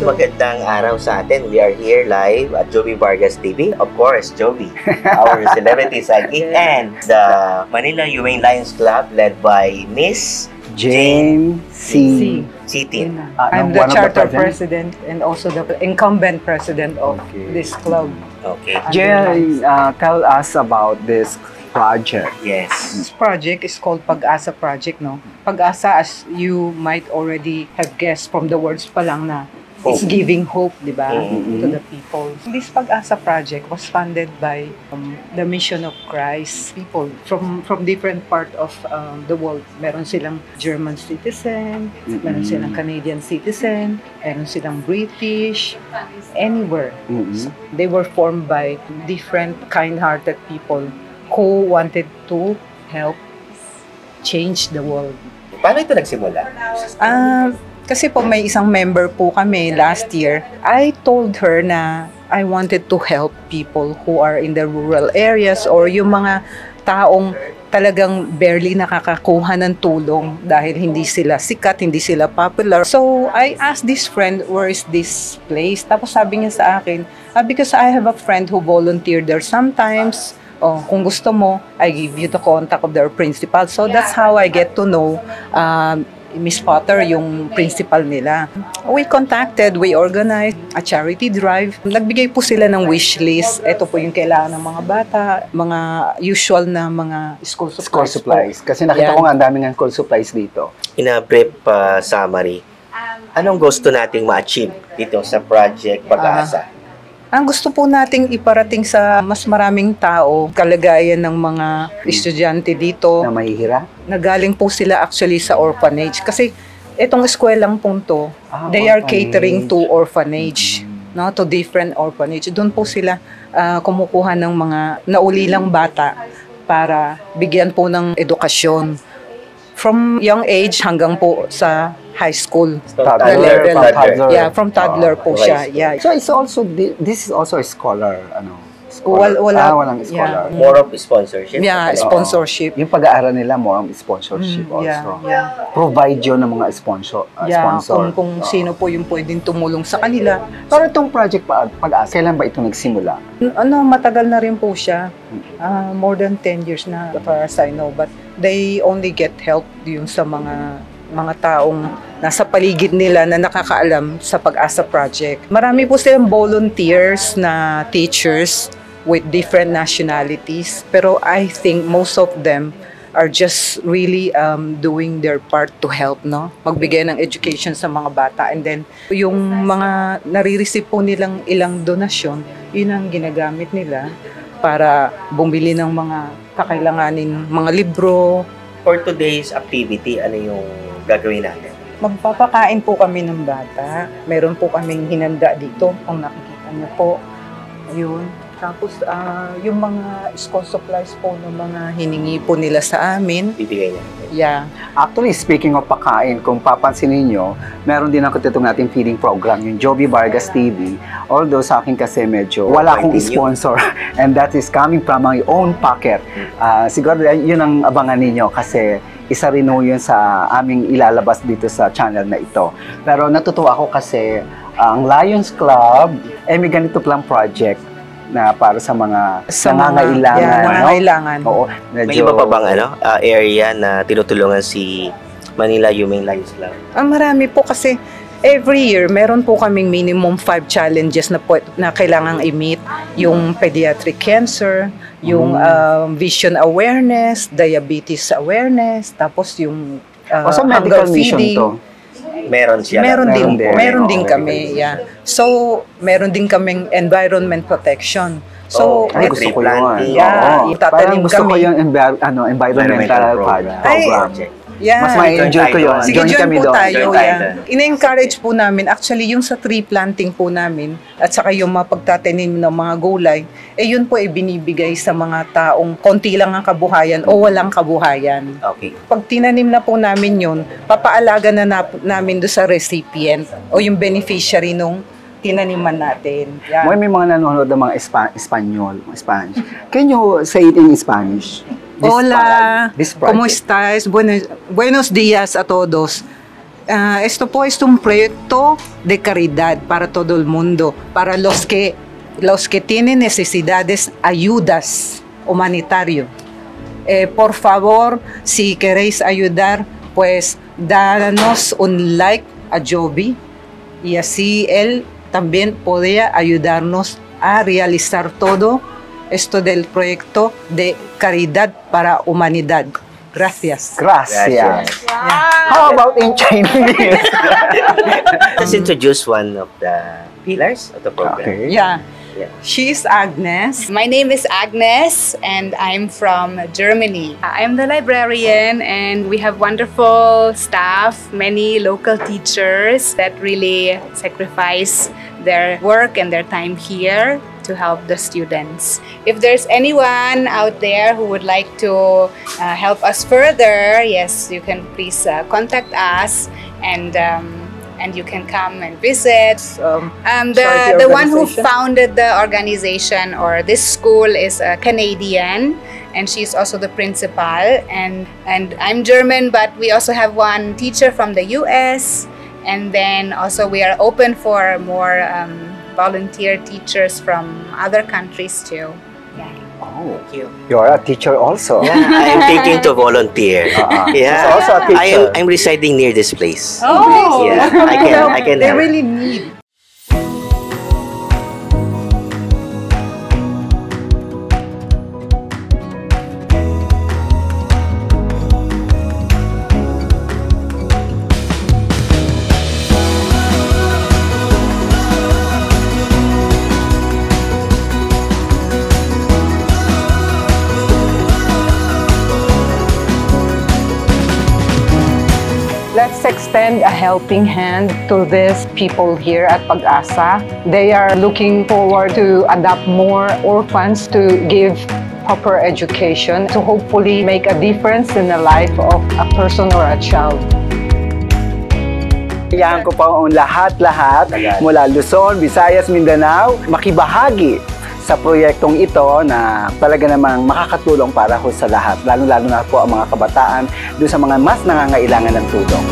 Magandang araw sa atin. We are here live at Joby Vargas TV. Of course, Joby, our celebrity sidekick, and the Manila Humane Lions Club led by Miss Jane C. Chitin. I'm the charter president and also the incumbent president of this club. Okay. Jane, tell us about this project. Yes. This project is called Pag-asa Project, no? Pag-asa, as you might already have guessed from the words pa lang na it's giving hope, di ba, to the people. This Pag-asa Project was funded by the Mission of Christ people from different part of the world. Meron silang German citizen, meron silang Canadian citizen, meron silang British, anywhere. So, they were formed by different kind-hearted people who wanted to help change the world. Paano ito nagsimula? Kasi po may isang member po kami last year. I told her na I wanted to help people who are in the rural areas or yung mga taong talagang barely nakakakuha ng tulong dahil hindi sila sikat, hindi sila popular. So, I asked this friend, where is this place? Tapos sabi niya sa akin, because I have a friend who volunteered there sometimes. Oh, kung gusto mo, I give you the contact of their principal. So that's how I get to know Miss Potter, yung principal nila. We contacted, we organized a charity drive. Nagbigay po sila ng wish list. Ito po yung kailangan ng mga bata, mga usual na mga school supplies. School supplies. Kasi nakita ko nga ang daming school supplies dito. In a brief summary, anong gusto nating ma-achieve dito sa Project Pag-asa? Ang gusto po nating iparating sa mas maraming tao, kalagayan ng mga estudyante dito. Na mahihira? Nagaling po sila actually sa orphanage. Kasi itong eskwelang pong to, they are catering to orphanage, no, to different orphanage. Doon po sila kumukuha ng mga naulilang bata para bigyan po ng edukasyon. From young age hanggang po sa high school. Toddler. Yeah, from toddler po siya. Yeah. So it's also, this is also a scholar, Walang scholar. Yeah. More of sponsorship? Yeah, sponsorship. Yung pag-aaral nila, more on sponsorship also. Yeah. Provide yun ng mga sponsor. Kung sino po yung pwedeng tumulong sa kanila. Pero itong project Pag-asa, kailan ba ito nagsimula? Matagal na rin po siya. More than 10 years na, as far as I know. But they only get help yung sa mga taong nasa paligid nila na nakakaalam sa Pag-asa Project. Marami po silang volunteers na teachers with different nationalities. Pero I think most of them are just really doing their part to help, no? Magbigay ng education sa mga bata. And then, yung mga nare-receive po nilang ilang donasyon, yun ang ginagamit nila para bumili ng mga kakailanganin, mga libro. For today's activity, ano yung gagawin natin? Magpapakain po kami ng bata. Meron po kaming hinanda dito, kung nakikita niyo po. Ayun. Tapos, yung mga school supplies po ng mga hiningi po nila sa amin. Bibigay niya. Yeah. Actually, speaking of pagkain, kung papansinin nyo, meron din ako itong nating feeding program, yung Joby Vargas TV. Although sa akin kasi medyo wala akong sponsor and that is coming from my own pocket. Siguro yun ang abangan ninyo kasi isa rin yun sa aming ilalabas dito sa channel na ito. Pero natutuwa ako kasi ang Lions Club, may ganito lang project na para sa mga nangangailangan. Nangangailangan. Oo, medyo... May iba pa bang area na tinutulungan si Manila Humane Lions Club? Marami po kasi every year meron po kaming minimum 5 challenges na kailangang i-meet. Yung pediatric cancer, yung vision awareness, diabetes awareness, tapos yung also medical mission to. Meron siya. Meron din kami. Yeah. So, meron din kaming environment protection. So, gusto ko yun. Itatanim kami. Gusto ko yung environmental program. Yeah. Mas ma-enjoy ko yun. Sige, join kami po doon. tayo. Yeah. Ina-encourage po namin, actually, yung sa tree planting po namin, at saka yung mga pagtatanim ng mga gulay, yun po ay binibigay sa mga taong konti lang ang kabuhayan o walang kabuhayan. Okay. Pag tinanim na po namin yun, papaalaga na namin do sa recipient o yung beneficiary nung tinaniman natin. Yeah. May mga nanonood ng mga Spanish. Can you say it in Spanish? Hola, ¿cómo estás? Buenos días a todos. Esto po es un proyecto de caridad para todo el mundo, para los que tienen necesidades, ayudas humanitario. Por favor, si queréis ayudar, pues danos un like a Joby y así él también podría ayudarnos a realizar todo esto del proyecto de caridad para humanidad. Gracias. Gracias. How about in Chinese? Let's introduce one of the pillars of the program. Okay. Yeah. Yeah. She's Agnes. My name is Agnes and I'm from Germany. I'm the librarian and we have wonderful staff, many local teachers that really sacrifice their work and their time here to help the students. If there's anyone out there who would like to help us further, yes, you can please contact us and you can come and visit. The one who founded the organization or this school is a Canadian, and she's also the principal. And I'm German, but we also have one teacher from the US. And then also we are open for more volunteer teachers from other countries too. Yeah. Oh, Thank you. you're a teacher also. Yeah, I'm thinking to volunteer. Yeah, She's also a teacher. I'm residing near this place. Oh, Yeah, I can They help. really need. Let's extend a helping hand to these people here at Pag-asa. They are looking forward to adopt more orphans to give proper education to hopefully make a difference in the life of a person or a child. Kailangan ko pa ang lahat-lahat mula Luzon, Visayas, Mindanao makibahagi sa proyektong ito na talaga namang makakatulong para ho sa lahat, lalo-lalo na po ang mga kabataan doon sa mga mas nangangailangan ng tulong.